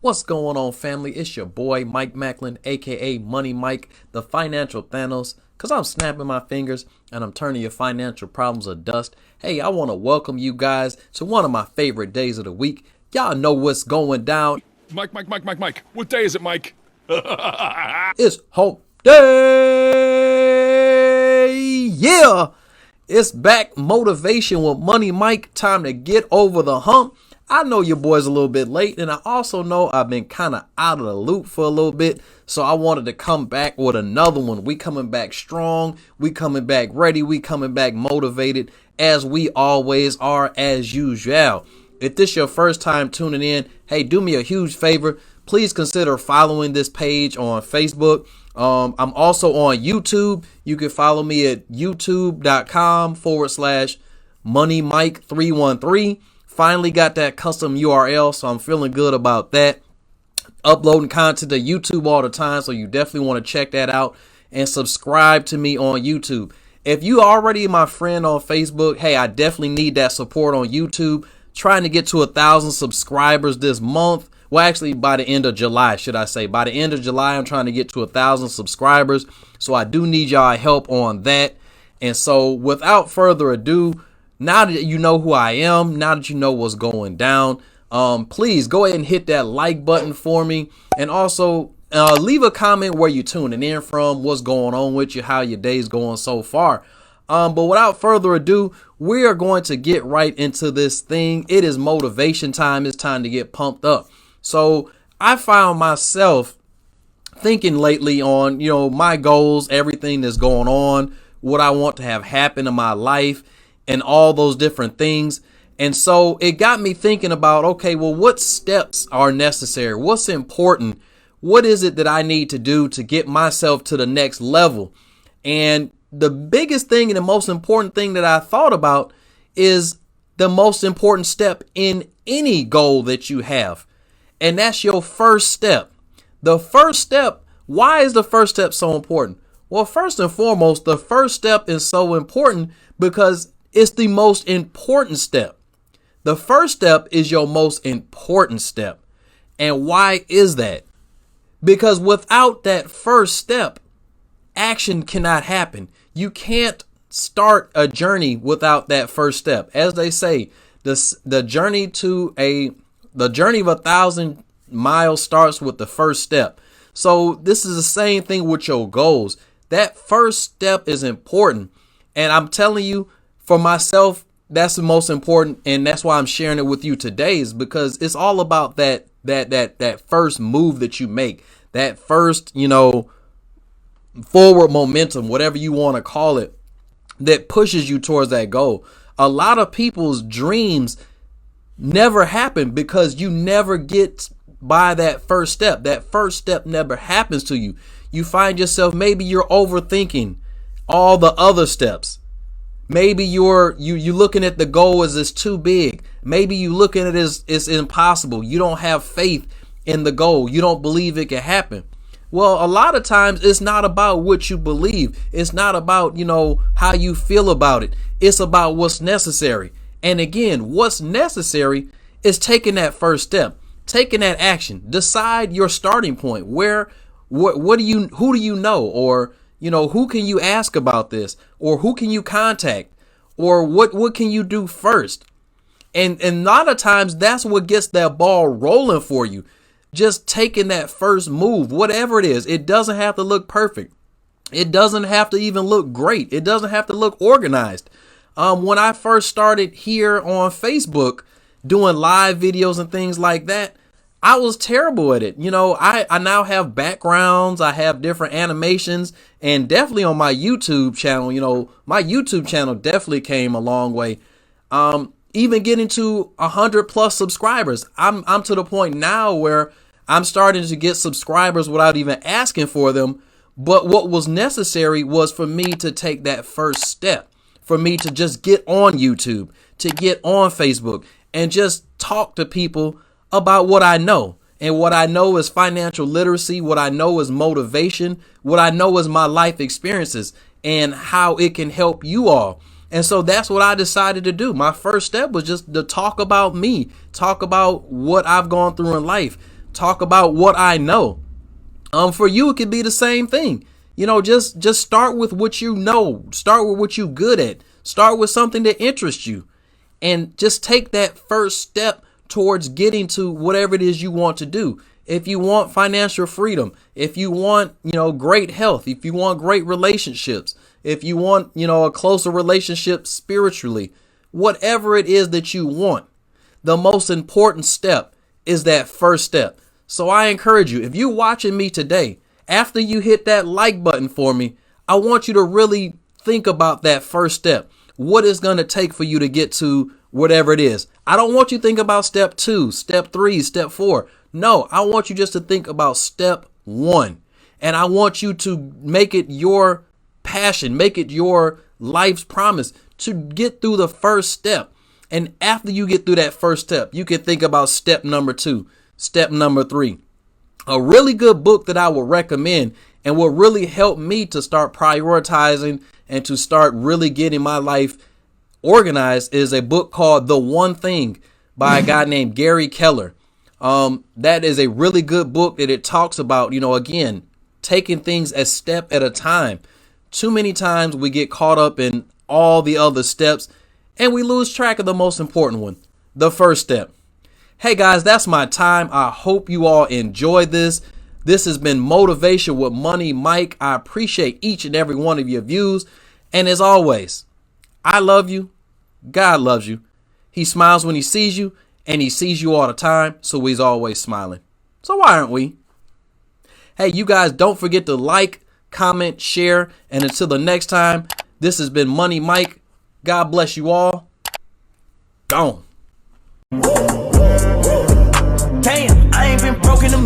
What's going on, family? It's your boy, Mike Macklin, aka Money Mike, the financial Thanos, because I'm snapping my fingers and I'm turning your financial problems to dust. Hey, I want to welcome you guys to one of my favorite days of the week. Y'all know what's going down. Mike. What day is it, Mike? It's Hump Day! Yeah! It's back, motivation with Money Mike. Time to get over the hump. I know your boy's a little bit late, and I also know I've been kind of out of the loop for a little bit, so I wanted to come back with another one. We coming back strong, we coming back ready, we coming back motivated, as we always are as usual. If this your first time tuning in, hey, do me a huge favor. Please consider following this page on Facebook. I'm also on YouTube. You can follow me at youtube.com/MoneyMike313. Finally got that custom URL, so I'm feeling good about that. Uploading content to YouTube all the time, so you definitely want to check that out and subscribe to me on YouTube. If you already my friend on Facebook, hey, I definitely need that support on YouTube. Trying to get to 1,000 subscribers this month. Well, actually, by the end of July, should I say. By the end of July, I'm trying to get to 1,000 subscribers. So I do need y'all help on that. And so without further ado, now that you know who I am, now that you know what's going down, please go ahead and hit that like button for me. And also leave a comment where you're tuning in from, what's going on with you, how your day's going so far. But without further ado, we are going to get right into this thing. It is motivation time. It's time to get pumped up. So I found myself thinking lately on, my goals, everything that's going on, what I want to have happen in my life and all those different things. And so it got me thinking about, okay, well, what steps are necessary? What's important? What is it that I need to do to get myself to the next level? And the biggest thing and the most important thing that I thought about is the most important step in any goal that you have. And that's your first step. The first step, why is the first step so important? Well, first and foremost, the first step is so important because it's the most important step. The first step is your most important step. And why is that? Because without that first step, action cannot happen. You can't start a journey without that first step. As they say, the journey of 1,000 miles starts with the first step. So this is the same thing with your goals. That first step is important. And I'm telling you, for myself, that's the most important. And that's why I'm sharing it with you today, is because it's all about that first move that you make, that first, forward momentum, whatever you want to call it, that pushes you towards that goal. A lot of people's dreams never happen because you never get by that first step. That first step never happens to you. You find yourself, maybe you're overthinking all the other steps. Maybe you looking at the goal as it's too big. Maybe you looking at it as it's impossible. You don't have faith in the goal. You don't believe it can happen. Well, a lot of times it's not about what you believe. It's not about, how you feel about it. It's about what's necessary. And again, what's necessary is taking that first step, taking that action. Decide your starting point. Who do you know? Or, who can you ask about this? Or who can you contact? Or what can you do first? And a lot of times that's what gets that ball rolling for you. Just taking that first move, whatever it is. It doesn't have to look perfect. It doesn't have to even look great. It doesn't have to look organized. When I first started here on Facebook doing live videos and things like that, I was terrible at it. I now have backgrounds. I have different animations, and definitely on my YouTube channel, my YouTube channel definitely came a long way. Even getting to 100+ subscribers. I'm to the point now where I'm starting to get subscribers without even asking for them. But what was necessary was for me to take that first step, for me to just get on YouTube, to get on Facebook and just talk to people about what I know. And what I know is financial literacy. What I know is motivation. What I know is my life experiences and how it can help you all. And so that's what I decided to do. My first step was just to talk about me, talk about what I've gone through in life, talk about what I know. For you, it could be the same thing. Just start with what you know. Start with what you're good at. Start with something that interests you, and just take that first step towards getting to whatever it is you want to do. If you want financial freedom, if you want, great health, if you want great relationships, if you want, a closer relationship spiritually, whatever it is that you want, the most important step is that first step. So I encourage you, if you're watching me today, after you hit that like button for me, I want you to really think about that first step. What it's going to take for you to get to whatever it is. I don't want you to think about step 2, step 3, step 4. No, I want you just to think about step 1. And I want you to make it your passion, make it your life's promise to get through the first step. And after you get through that first step, you can think about step number 2, step number 3. A really good book that I would recommend and will really help me to start prioritizing and to start really getting my life organized is a book called The One Thing by a guy named Gary Keller. That is a really good book that it talks about, again, taking things a step at a time. Too many times we get caught up in all the other steps and we lose track of the most important one, the first step. Hey guys, that's my time. I hope you all enjoyed this. This has been Motivation with Money Mike. I appreciate each and every one of your views. And as always, I love you. God loves you. He smiles when he sees you, and he sees you all the time, so he's always smiling. So why aren't we? Hey, you guys, don't forget to like, comment, share, and until the next time, this has been Money Mike. God bless you all. Gone. Damn, I ain't been broken in